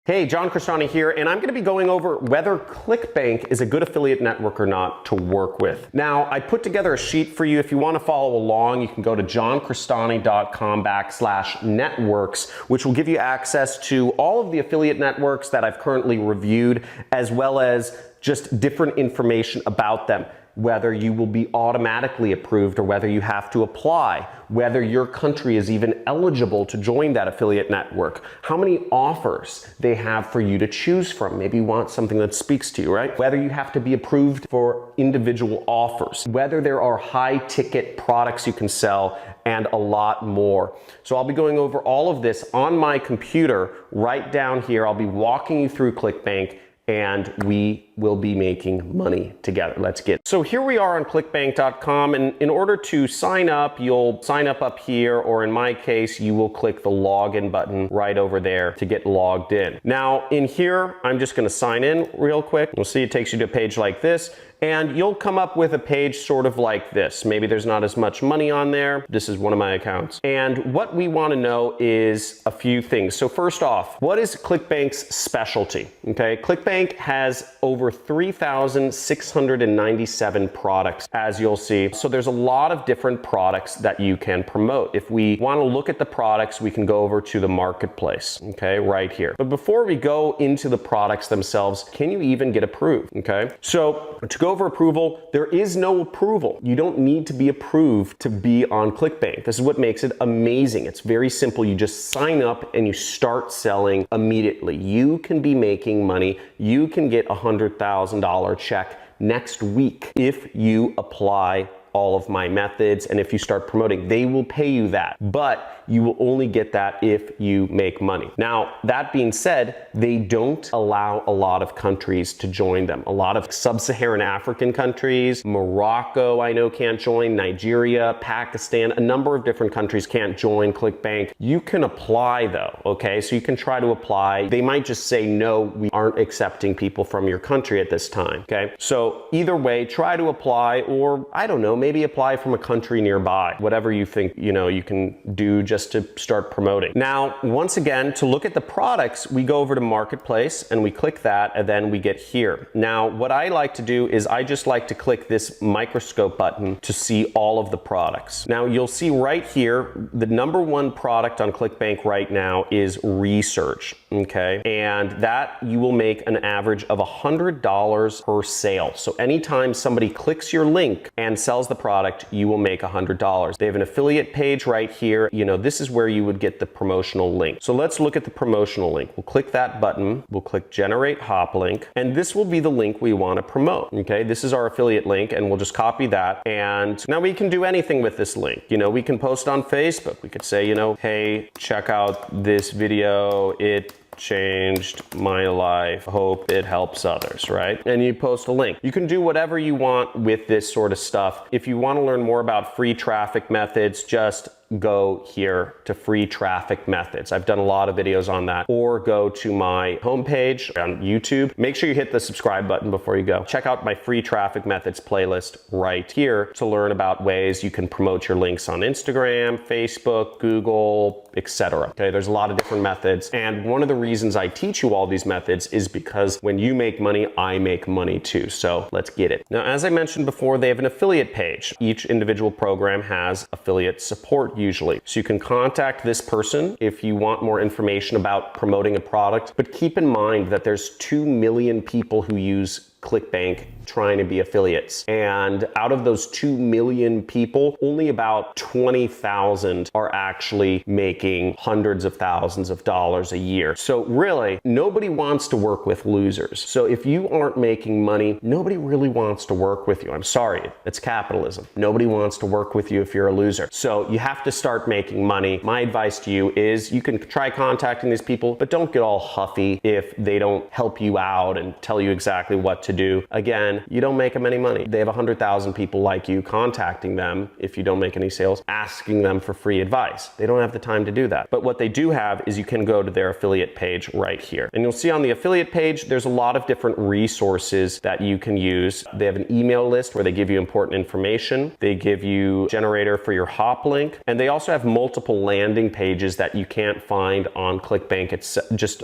Hey, John Crestani here, and I'm going to be going over whether ClickBank is a good affiliate network or not to work with. Now, I put together a sheet for you. If you want to follow along, you can go to johncrestani.com/networks, which will give you access to all of the affiliate networks that I've currently reviewed, as well as just different information about them. Whether you will be automatically approved or whether you have to apply, whether your country is even eligible to join that affiliate network, how many offers they have for you to choose from. Maybe you want something that speaks to you, right? Whether you have to be approved for individual offers, whether there are high ticket products you can sell, and a lot more. So I'll be going over all of this on my computer right down here. I'll be walking you through ClickBank, and we will be making money together. Let's get it. So here we are on clickbank.com, and in order to sign up, you'll sign up here, or in my case, you will click the login button right over there to get logged in. Now in here, I'm just gonna sign in real quick. You'll see it takes you to a page like this, and you'll come up with a page sort of like this. Maybe there's not as much money on there. This is one of my accounts. And what we want to know is a few things. So first off, what is ClickBank's specialty? Okay, ClickBank has over 3,697 products, as you'll see. So there's a lot of different products that you can promote. If we want to look at the products, we can go over to the marketplace, okay, right here. But before we go into the products themselves, can you even get approved? Okay, so to go over approval, there is no approval. You don't need to be approved to be on ClickBank. This is what makes it amazing. It's very simple. You just sign up and you start selling immediately. You can be making money. You can get a $100,000 check next week if you apply all of my methods, and if you start promoting, they will pay you that, but you will only get that if you make money. Now, that being said, they don't allow a lot of countries to join them. A lot of sub-Saharan African countries, Morocco, I know can't join, Nigeria, Pakistan, a number of different countries can't join ClickBank. You can apply though, okay? So you can try to apply. They might just say, no, we aren't accepting people from your country at this time, okay? So either way, try to apply, or I don't know, maybe apply from a country nearby, whatever you think, you can do just to start promoting. Now, once again, to look at the products, we go over to Marketplace and we click that, and then we get here. Now, what I like to do is I just like to click this microscope button to see all of the products. Now, you'll see right here, the #1 product on ClickBank right now is research, okay? And that you will make an average of $100 per sale. So anytime somebody clicks your link and sells the product, you will make $100. They have an affiliate page right here. This is where you would get the promotional link. So let's look at the promotional link. We'll click that button. We'll click generate hop link, and this will be the link we want to promote. Okay, this is our affiliate link, and we'll just copy that. And now we can do anything with this link. We can post on Facebook. We could say, hey, check out this video. It changed my life. Hope it helps others, right? And you post a link. You can do whatever you want with this sort of stuff. If you want to learn more about free traffic methods, just go here to free traffic methods. I've done a lot of videos on that. Or go to my homepage on YouTube. Make sure you hit the subscribe button before you go. Check out my free traffic methods playlist right here to learn about ways you can promote your links on Instagram, Facebook, Google, etc. Okay, there's a lot of different methods, and one of the reasons I teach you all these methods is because when you make money, I make money too. So let's get it. Now, as I mentioned before, they have an affiliate page. Each individual program has affiliate support usually. So you can contact this person if you want more information about promoting a product, but keep in mind that there's 2 million people who use ClickBank trying to be affiliates. And out of those 2 million people, only about 20,000 are actually making hundreds of thousands of dollars a year. So really, nobody wants to work with losers. So if you aren't making money, nobody really wants to work with you. I'm sorry, it's capitalism. Nobody wants to work with you if you're a loser. So you have to start making money. My advice to you is you can try contacting these people, but don't get all huffy if they don't help you out and tell you exactly what to do. Again, you don't make them any money. They have 100,000 people like you contacting them if you don't make any sales, asking them for free advice. They don't have the time to do that. But what they do have is you can go to their affiliate page right here. And you'll see on the affiliate page, there's a lot of different resources that you can use. They have an email list where they give you important information. They give you a generator for your hop link. And they also have multiple landing pages that you can't find on ClickBank. It's just,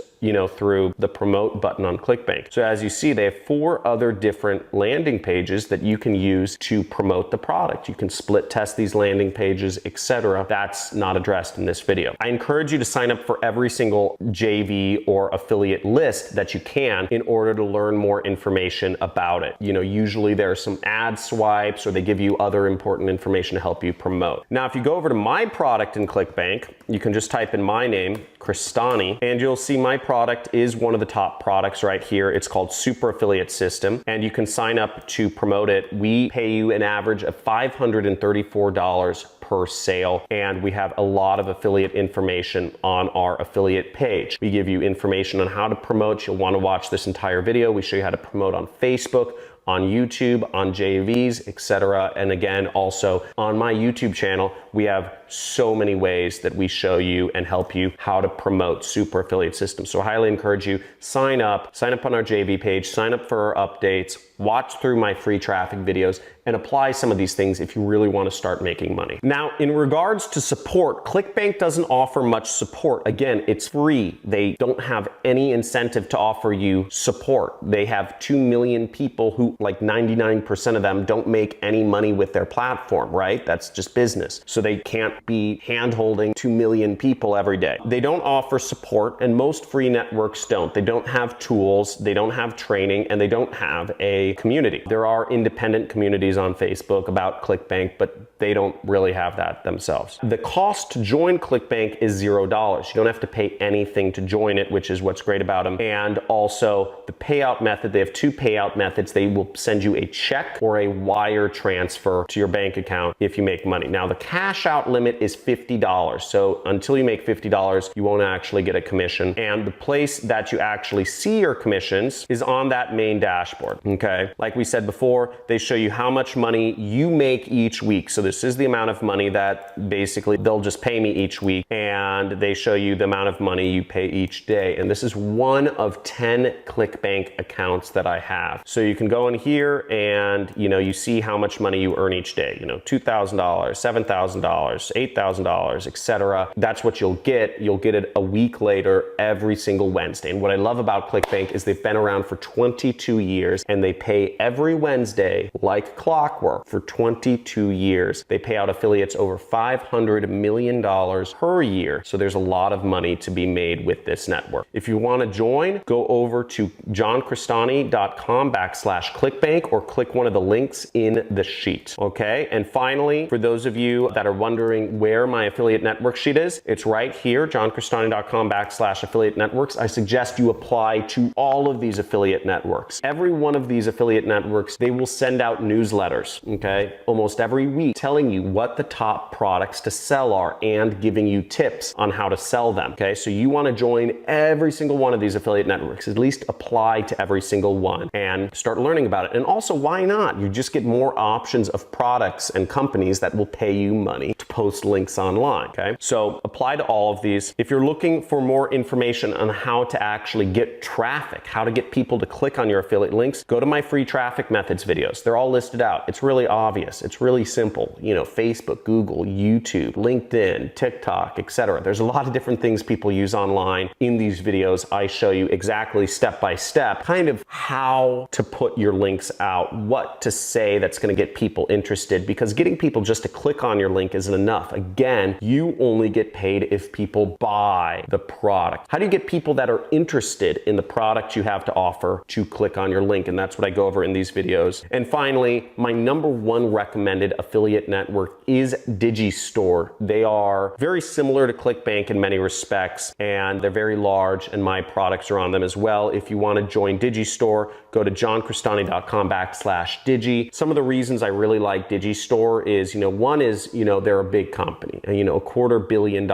through the promote button on ClickBank. So as you see, they have 4 other different landing pages that you can use to promote the product. You can split test these landing pages, etc. That's not addressed in this video. I encourage you to sign up for every single JV or affiliate list that you can in order to learn more information about it. Usually there are some ad swipes or they give you other important information to help you promote. Now, if you go over to my product in ClickBank, you can just type in my name, Cristani, and you'll see my product is one of the top products right here. It's called Super Affiliate System, and you can sign up to promote it. We pay you an average of $534 per sale, and we have a lot of affiliate information on our affiliate page. We give you information on how to promote. You'll want to watch this entire video. We show you how to promote on Facebook, on YouTube, on JVs, etc. And again, also on my YouTube channel, we have so many ways that we show you and help you how to promote Super Affiliate System. So I highly encourage you, sign up on our JV page, sign up for our updates, watch through my free traffic videos, and apply some of these things if you really want to start making money. Now, in regards to support, ClickBank doesn't offer much support. Again, it's free. They don't have any incentive to offer you support. They have 2 million people who, like 99% of them, don't make any money with their platform, right? That's just business. So they can't be hand-holding 2 million people every day. They don't offer support, and most free networks don't. They don't have tools, they don't have training, and they don't have a community. There are independent communities on Facebook about ClickBank, but they don't really have that themselves. The cost to join ClickBank is $0. You don't have to pay anything to join it, which is what's great about them. And also the payout method, they have 2 payout methods. They will send you a check or a wire transfer to your bank account if you make money. Now the cash out limit is $50. So until you make $50, you won't actually get a commission. And the place that you actually see your commissions is on that main dashboard, okay? Like we said before, they show you how much money you make each week. So this is the amount of money that basically they'll just pay me each week, and they show you the amount of money you pay each day. And this is one of 10 ClickBank accounts that I have. So you can go in here and you see how much money you earn each day, $2,000, $7,000, $8,000, etc. That's what you'll get. You'll get it a week later every single Wednesday. And what I love about ClickBank is they've been around for 22 years and they pay every Wednesday like clockwork for 22 years. They pay out affiliates over $500 million per year. So there's a lot of money to be made with this network. If you want to join, go over to johncristani.com/ClickBank or click one of the links in the sheet. Okay. And finally, for those of you that are wondering where my affiliate network sheet is, it's right here, johncristani.com/affiliate networks. I suggest you apply to all of these affiliate networks. Every one of these affiliate networks, they will send out newsletters, okay, almost every week, telling you what the top products to sell are and giving you tips on how to sell them, okay? So you want to join every single one of these affiliate networks, at least apply to every single one and start learning about it. And also, why not? You just get more options of products and companies that will pay you money to post links online, okay? So apply to all of these. If you're looking for more information on how to actually get traffic, how to get people to click on your affiliate links, go to my free traffic methods videos. They're all listed out. It's really obvious. It's really simple. Facebook, Google, YouTube, LinkedIn, TikTok, etc. There's a lot of different things people use online. In these videos, I show you exactly step by step, kind of how to put your links out, what to say that's going to get people interested, because getting people just to click on your link isn't enough. Again, you only get paid if people buy the product. How do you get people that are interested in the product you have to offer to click on your link? And that's what I go over in these videos. And finally, my number one recommended affiliate network is Digistore. They are very similar to ClickBank in many respects, and they're very large, and my products are on them as well. If you want to join Digistore, go to johncristani.com/Digi. Some of the reasons I really like Digistore is, one is, they're a big company. And, $250 million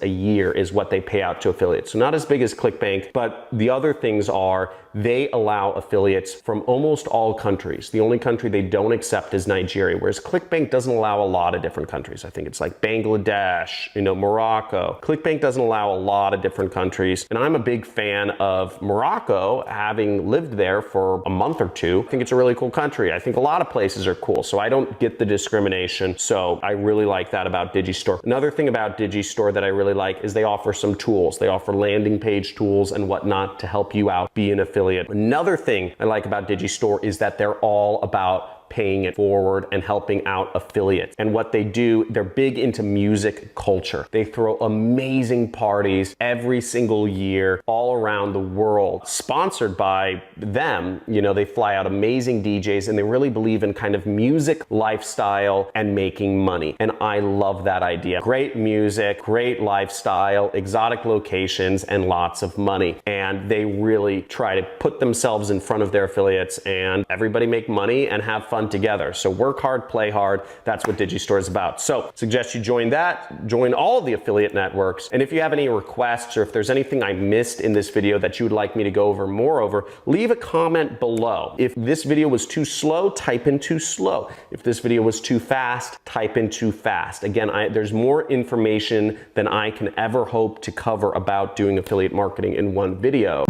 a year is what they pay out to affiliates. So not as big as ClickBank, but the other things are they allow affiliates from almost all countries. The only country they don't accept is Nigeria, whereas ClickBank doesn't allow a lot of different countries. I think it's like Bangladesh, Morocco. ClickBank doesn't allow a lot of different countries. And I'm a big fan of Morocco, having lived there for a month or two. I think it's a really cool country. I think a lot of places are cool, so I don't get the discrimination. So I really like that about Digistore. Another thing about Digistore that I really like is they offer some tools. They offer landing page tools and whatnot to help you out, be an affiliate. Another thing I like about Digistore is that they're all about paying it forward and helping out affiliates. And what they do, they're big into music culture. They throw amazing parties every single year all around the world, sponsored by them. They fly out amazing DJs, and they really believe in kind of music lifestyle and making money. And I love that idea. Great music, great lifestyle, exotic locations, and lots of money. And they really try to put themselves in front of their affiliates, and everybody make money and have fun together. So work hard, play hard. That's what Digistore is about. So suggest you join that, join all of the affiliate networks. And if you have any requests, or if there's anything I missed in this video that you would like me to go over more over, leave a comment below. If this video was too slow, type in too slow. If this video was too fast, type in too fast. Again, there's more information than I can ever hope to cover about doing affiliate marketing in one video.